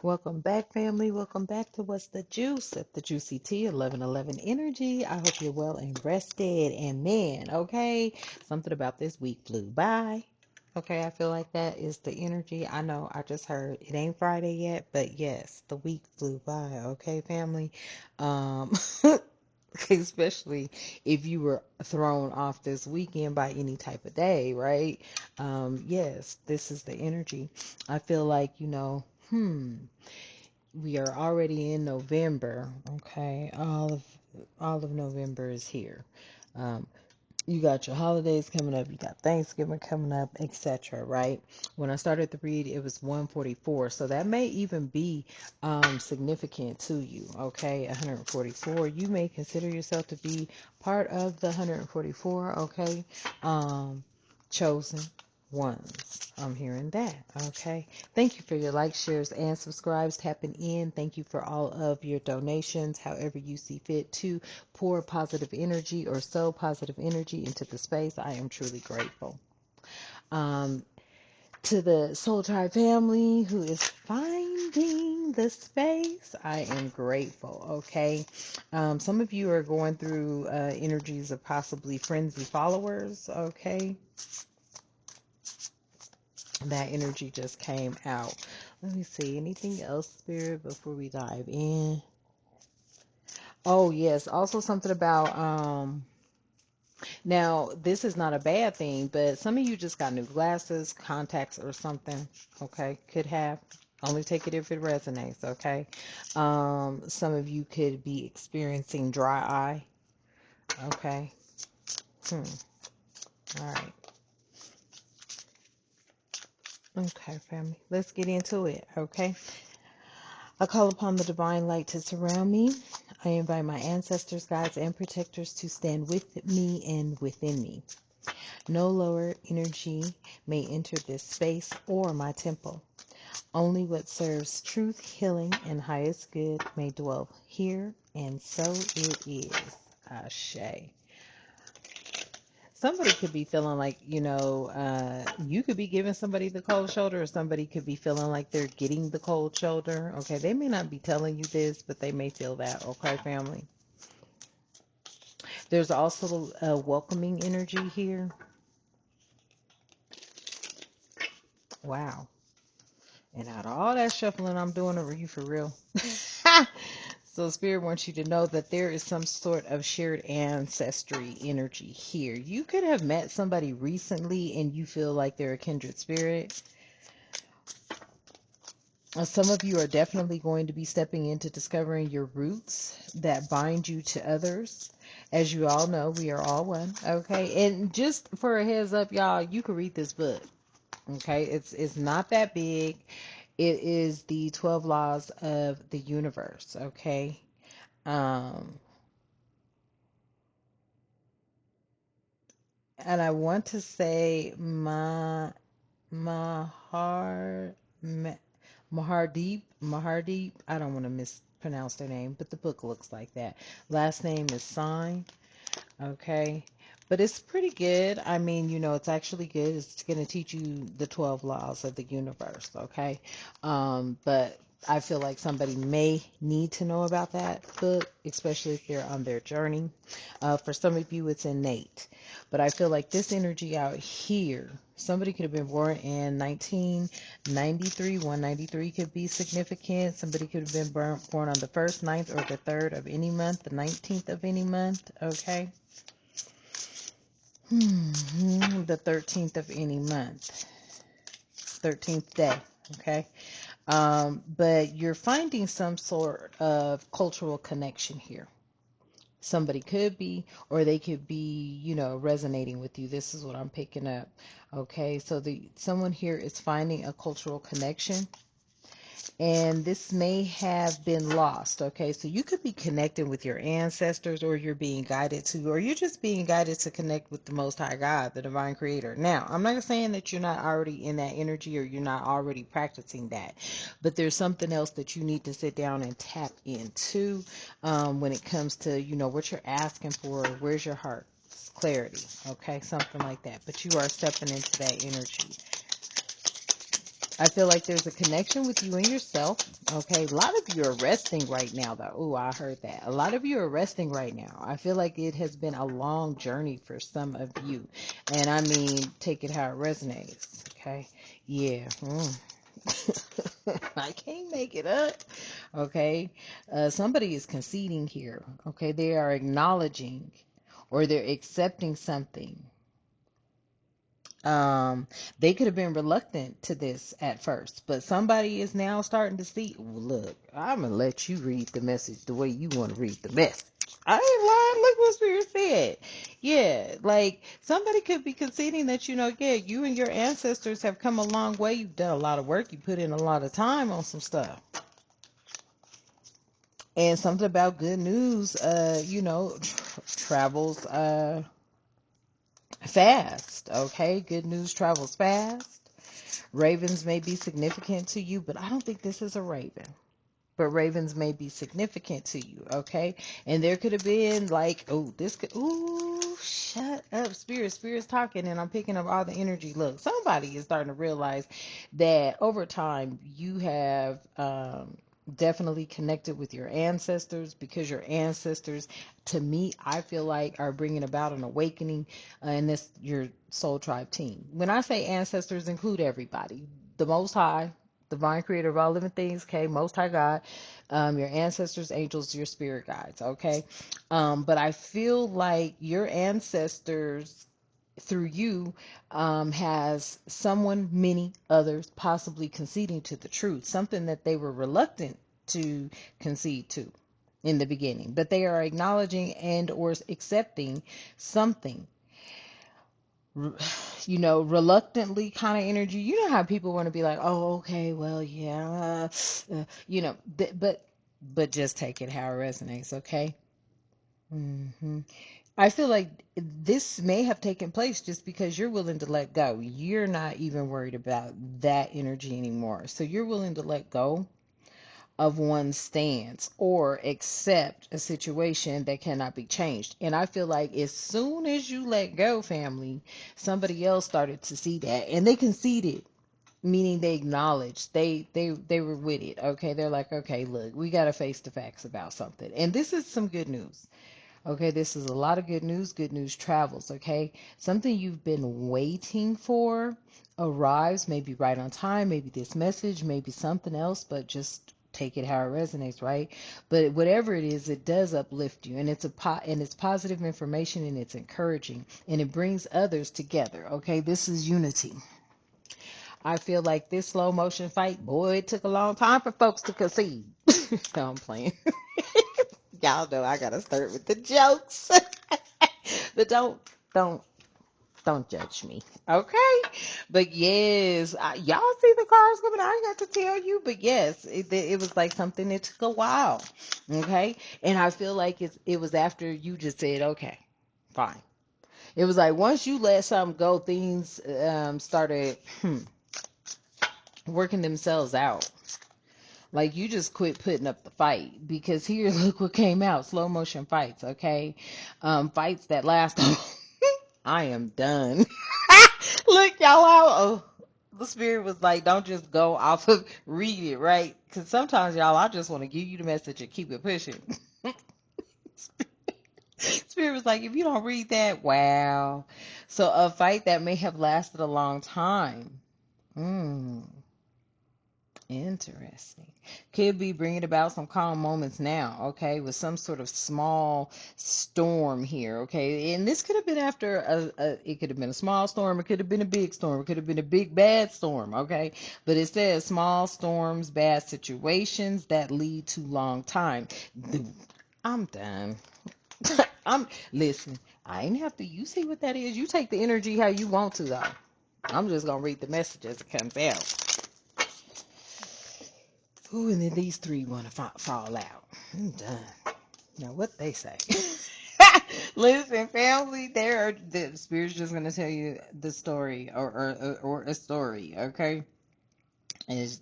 Welcome back, family. Welcome back to What's the Juice at the Juicy Tea 1111 Energy. I hope you're well and rested. And man, okay, something about this week flew by. Okay, I feel like that is the energy. I know I just heard it ain't Friday yet, but yes, the week flew by. Okay, family. Um, especially if you were thrown off this weekend by any type of day, right? Yes, this is the energy. I feel like, we are already in November, okay? All of November is here. Um, you got your holidays coming up, you got Thanksgiving coming up, etc., right? When I started to read, it was 144, so that may even be significant to you, okay? 144, you may consider yourself to be part of the 144, okay? Chosen ones. I'm hearing that, okay? Thank you for your likes, shares, and subscribes, tapping in. Thank you for all of your donations, however you see fit to pour positive energy or sow positive energy into the space. I am truly grateful. Um, to the Soul Tribe family who is finding the space, I am grateful. Okay. Some of you are going through energies of possibly frenzy followers. Okay. That energy just came out. Let me see. Anything else, Spirit, before we dive in? Oh, yes. Also something about now, this is not a bad thing, but some of you just got new glasses, contacts, or something. Okay, could have. Only take it if it resonates. Okay. Some of you could be experiencing dry eye. Okay. Hmm. All right. Okay, family. Let's get into it. Okay. I call upon the divine light to surround me. I invite my ancestors, guides, and protectors to stand with me and within me. No lower energy may enter this space or my temple. Only what serves truth, healing, and highest good may dwell here, and so it is. Ashe. Somebody could be feeling like, you could be giving somebody the cold shoulder, or somebody could be feeling like they're getting the cold shoulder. Okay, they may not be telling you this, but they may feel that. Okay, family. There's also a welcoming energy here. Wow. And out of all that shuffling I'm doing, are you for real? So Spirit wants you to know that there is some sort of shared ancestry energy here. You could have met somebody recently and you feel like they're a kindred spirit. Some of you are definitely going to be stepping into discovering your roots that bind you to others. As you all know, we are all one. Okay. And just for a heads up, y'all, you can read this book. Okay. It's not that big. It is the 12 laws of the universe. Okay. Um, and I want to say Mahar Mahardeep. I don't want to mispronounce their name, but the book looks like that. Last name is Sign. Okay. But it's pretty good. I mean, it's actually good. It's going to teach you the 12 laws of the universe. Okay. But I feel like somebody may need to know about that book, especially if they're on their journey. For some of you, it's innate. But I feel like this energy out here, somebody could have been born in 1993. 193 could be significant. Somebody could have been born on the 1st, 9th, or the 3rd of any month, the 19th of any month. Okay. The 13th of any month, 13th day, okay? But you're finding some sort of cultural connection here. Somebody could be, or they could be, resonating with you. This is what I'm picking up, okay? So someone here is finding a cultural connection, and this may have been lost. Okay, so you could be connecting with your ancestors, or you're being guided to, or you're just being guided to connect with the Most High God, the Divine Creator. Now, I'm not saying that you're not already in that energy, or you're not already practicing that, but there's something else that you need to sit down and tap into when it comes to, what you're asking for. Where's your heart? Clarity, okay, something like that. But you are stepping into that energy. I feel like there's a connection with you and yourself. Okay, a lot of you are resting right now, though. Oh, I heard that. A lot of you are resting right now. I feel like it has been a long journey for some of you. And I mean, take it how it resonates. Okay, yeah. I can't make it up. Okay, somebody is conceding here. Okay, they are acknowledging or they're accepting something. Um, they could have been reluctant to this at first, but somebody is now starting to see. Look, I'm gonna let you read the message the way you want to read the message. I ain't lying. Look what Spirit said. Yeah, like somebody could be conceding that yeah, you and your ancestors have come a long way. You've done a lot of work. You put in a lot of time on some stuff, and something about good news. Travels fast. Okay, good news travels fast. Ravens may be significant to you, but I don't think this is a raven. But ravens may be significant to you, okay? And there could have been like, oh, this could, ooh, shut up, Spirit. Spirit's talking, and I'm picking up all the energy. Look, somebody is starting to realize that over time you have definitely connected with your ancestors, because your ancestors, to me, I feel like are bringing about an awakening in this your soul tribe team. When I say ancestors, include everybody, the Most High, divine creator of all living things, okay, Most High God, your ancestors, angels, your spirit guides, okay. But I feel like your ancestors through you has someone, many others, possibly conceding to the truth, something that they were reluctant to concede to in the beginning, but they are acknowledging and or accepting something, reluctantly kind of energy. You know how people want to be like, oh, okay, well, yeah, but just take it how it resonates, okay? I feel like this may have taken place just because you're willing to let go. You're not even worried about that energy anymore. So you're willing to let go of one's stance or accept a situation that cannot be changed. And I feel like as soon as you let go, family, somebody else started to see that and they conceded, meaning they acknowledged they were with it. Okay, they're like, okay, look, we got to face the facts about something. And this is some good news. Okay, this is a lot of good news. Good news travels, okay? Something you've been waiting for arrives, maybe right on time, maybe this message, maybe something else, but just take it how it resonates, right? But whatever it is, it does uplift you, and it's positive information, and it's encouraging, and it brings others together, okay? This is unity. I feel like this slow motion fight, boy, it took a long time for folks to concede. No, I'm playing. Y'all know I gotta start with the jokes. But don't don't judge me, okay? But yes, y'all see the cars coming. I ain't got to tell you, but yes, it was like something that took a while, okay? And I feel like it was after you just said, okay, fine. It was like once you let something go, things started working themselves out. Like you just quit putting up the fight, because here, look what came out: slow motion fights, okay? Fights that last. I am done. Look, y'all out. Oh, the spirit was like, don't just go off of read it, right? Because sometimes, y'all, I just want to give you the message and keep it pushing. Spirit was like, if you don't read that, wow. So a fight that may have lasted a long time. Mm. Interesting. Could be bringing about some calm moments now, okay, with some sort of small storm here, okay? And this could have been after it could have been a small storm, it could have been a big storm, it could have been a big bad storm, okay? But it says small storms, bad situations that lead to long time. I'm done. Listen, I ain't have to, you see what that is? You take the energy how you want to, though. I'm just gonna read the message as it comes out. Ooh, and then these three want to fall out. I'm done. Now, what they say. Listen, family, the spirit's just going to tell you the story, or a story, okay? And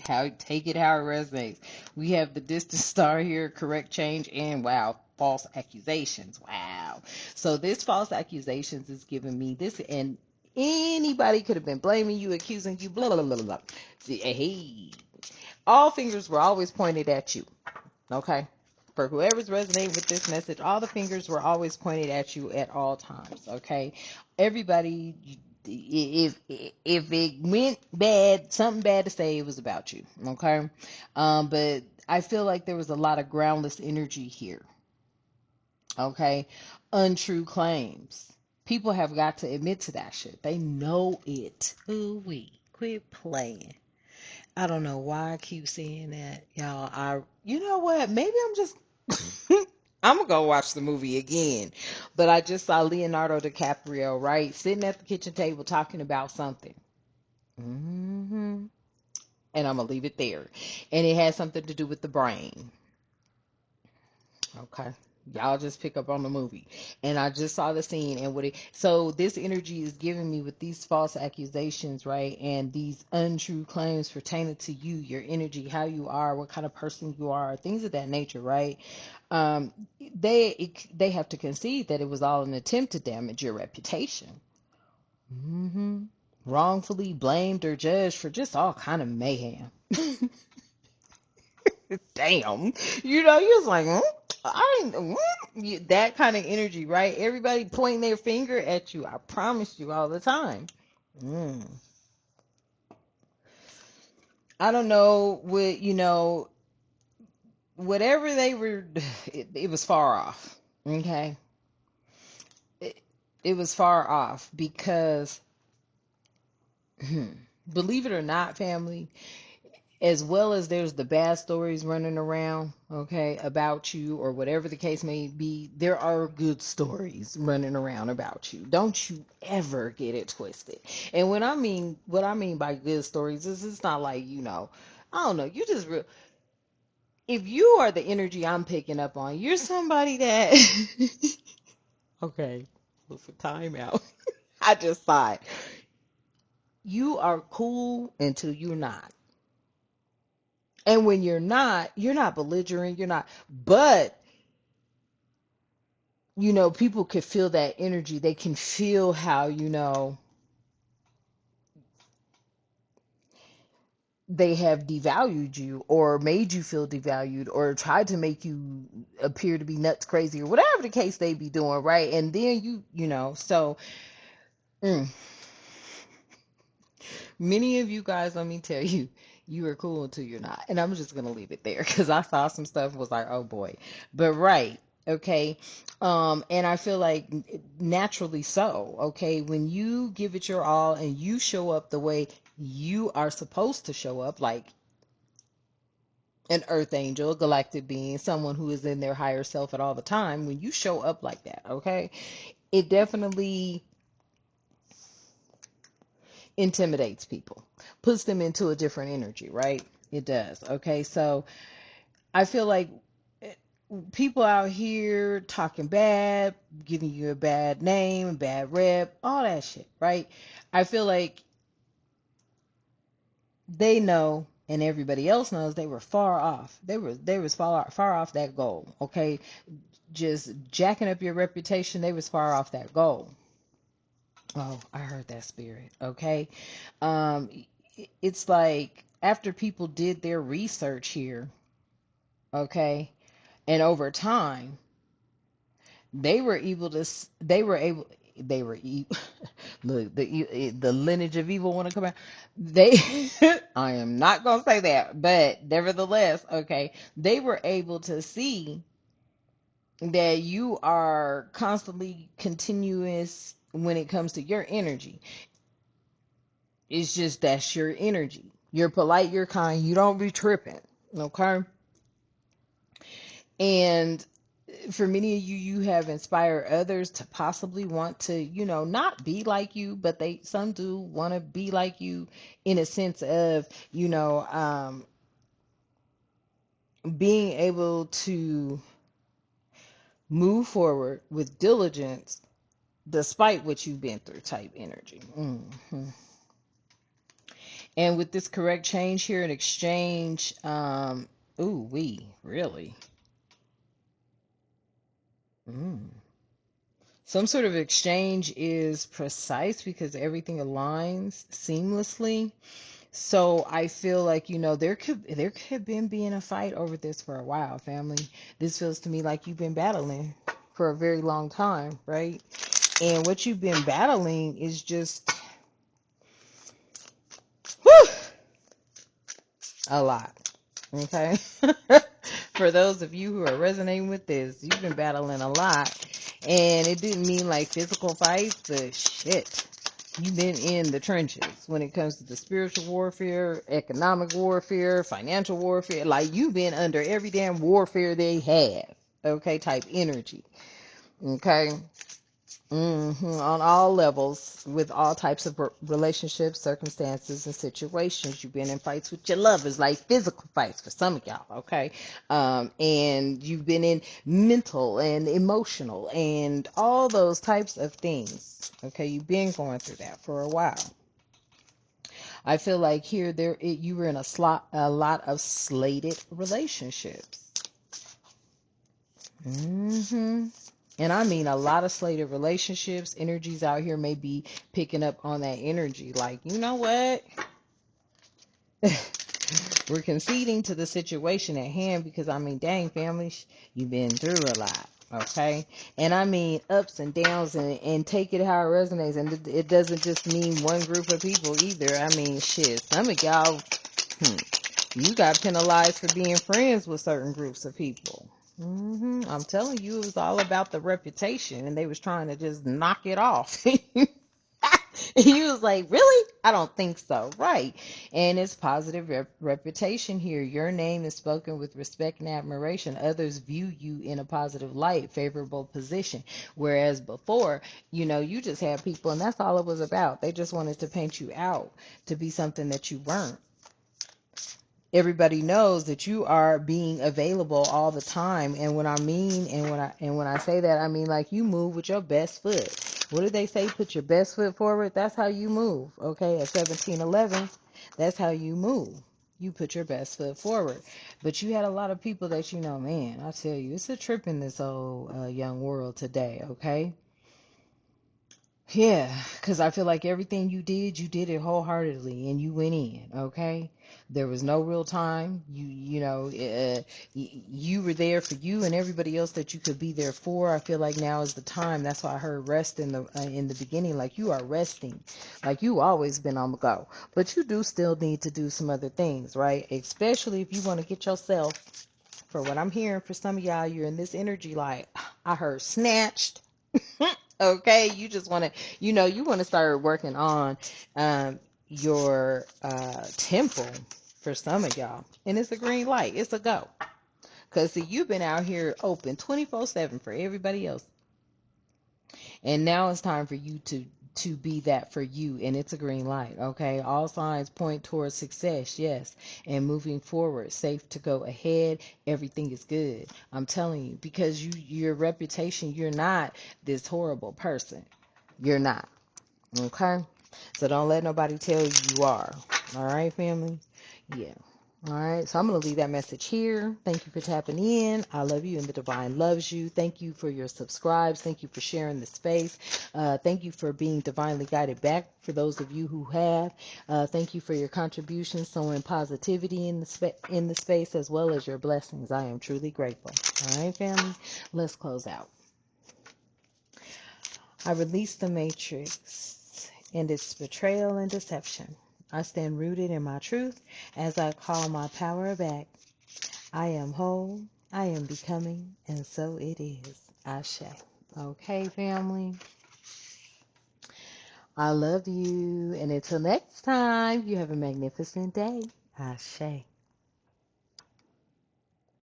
how take it how it resonates. We have the distant star here, correct change, and wow, false accusations. Wow. So this false accusations is giving me this, and Anybody could have been blaming you, accusing you, blah, blah, blah, blah, blah. See, hey, all fingers were always pointed at you. Okay? For whoever's resonating with this message, all the fingers were always pointed at you at all times. Okay? Everybody, if it went bad, something bad to say, it was about you. Okay? But I feel like there was a lot of groundless energy here. Okay? Untrue claims. People have got to admit to that shit. They know it. Ooh, we quit playing. I don't know why I keep saying that, y'all. You know what? Maybe I'm just, I'm gonna go watch the movie again. But I just saw Leonardo DiCaprio, right, sitting at the kitchen table talking about something. hmm And I'm gonna leave it there. And it has something to do with the brain. Okay. Y'all just pick up on the movie. And I just saw the scene and what it so this energy is giving me with these false accusations, right? And these untrue claims pertaining to you, your energy, how you are, what kind of person you are, things of that nature, right? Um, they have to concede that it was all an attempt to damage your reputation. hmm Wrongfully blamed or judged for just all kind of mayhem. Damn. You was like, I ain't, that kind of energy, right? Everybody pointing their finger at you. I promise you all the time. Mm. I don't know what, whatever they were, it was far off. Okay. It, it was far off because, believe it or not, family, as well as there's the bad stories running around, okay, about you or whatever the case may be, there are good stories running around about you. Don't you ever get it twisted. And what I mean by good stories is it's not like, I don't know, you just real. If you are the energy I'm picking up on, you're somebody that, okay, what's the timeout? I just saw it. You are cool until you're not. And when you're not belligerent, you're not, but people can feel that energy. They can feel how, they have devalued you or made you feel devalued or tried to make you appear to be nuts, crazy, or whatever the case they be doing, right? And then so mm, many of you guys, let me tell you, you are cool until you're not. And I'm just gonna leave it there because I saw some stuff was like, oh boy. But right, okay. And I feel like naturally so, okay, when you give it your all and you show up the way you are supposed to show up, like an earth angel, a galactic being, someone who is in their higher self at all the time, when you show up like that, okay, it definitely intimidates people, puts them into a different energy, right? It does. Okay, so I feel like people out here talking bad, giving you a bad name, a bad rep, all that shit, right? I feel like they know and everybody else knows they were far off. They was far off that goal, okay? Just jacking up your reputation, they was far off that goal. Oh, I heard that, spirit. Okay. Um, it's like after people did their research here, okay, and over time, they were able to, they were, look, the lineage of evil want to come out. They, I am not going to say that, but nevertheless, okay, they were able to see that you are constantly continuous when it comes to your energy. It's just that's your energy. You're polite, you're kind, you don't be tripping. Okay? And for many of you, you have inspired others to possibly want to, not be like you, but some do want to be like you in a sense of, being able to move forward with diligence despite what you've been through type energy. And with this correct change here in exchange, ooh, we really. Mm. Some sort of exchange is precise because everything aligns seamlessly. So I feel like, there could been being a fight over this for a while, family. This feels to me like you've been battling for a very long time, right? And what you've been battling is just whew, a lot. Okay? For those of you who are resonating with this, you've been battling a lot. And it didn't mean like physical fights, but shit. You've been in the trenches when it comes to the spiritual warfare, economic warfare, financial warfare. Like, you've been under every damn warfare they have. Okay? Type energy. Okay? On all levels, with all types of relationships, circumstances, and situations. You've been in fights with your lovers, like physical fights for some of y'all, okay? And you've been in mental and emotional and all those types of things, okay? You've been going through that for a while. I feel like here, you were in a lot of slated relationships. hmm And I mean a lot of slated relationships. Energies out here may be picking up on that energy. Like, you know what? We're conceding to the situation at hand because, I mean, dang, family, you've been through a lot. Okay? And I mean ups and downs, and take it how it resonates. And it doesn't just mean one group of people either. I mean, shit, some of y'all, you got penalized for being friends with certain groups of people. I'm telling you, it was all about the reputation, and they was trying to just knock it off. He was like, really? I don't think so. Right. And it's positive reputation here. Your name is spoken with respect and admiration. Others view you in a positive light, favorable position. Whereas before, you just had people, and that's all it was about. They just wanted to paint you out to be something that you weren't. Everybody knows that you are being available all the time. And when I mean, and when I say that, I mean, like, you move with your best foot. What did they say? Put your best foot forward. That's how you move. Okay, at 1711, that's how you move. You put your best foot forward. But you had a lot of people that, man, I tell you, it's a trip in this old young world today. Okay. Yeah, because I feel like everything you did it wholeheartedly, and you went in, okay? There was no real time. You were there for you and everybody else that you could be there for. I feel like now is the time. That's why I heard rest in the beginning, like you are resting, like you always been on the go. But you do still need to do some other things, right? Especially if you want to get yourself, for what I'm hearing for some of y'all, you're in this energy like, I heard snatched. Okay, you just want to, you want to start working on your temple for some of y'all. And it's a green light. It's a go. Because, see, you've been out here open 24/7 for everybody else. And now it's time for you to be that for you, and it's a green light. Okay, all signs point towards success, yes, and moving forward, safe to go ahead. Everything is good, I'm telling you, because your reputation, you're not this horrible person. You're not. Okay, so don't let nobody tell you you are. All right, family. Yeah. All right, so I'm going to leave that message here. Thank you for tapping in. I love you, and the divine loves you. Thank you for your subscribes. Thank you for sharing the space. Thank you for being divinely guided back for those of you who have. Thank you for your contributions, sowing positivity in the space, as well as your blessings. I am truly grateful. All right, family, let's close out. I release the matrix and its betrayal and deception. I stand rooted in my truth as I call my power back. I am whole, I am becoming, and so it is. Ashe. Okay, family. I love you. And until next time, you have a magnificent day. Ashe.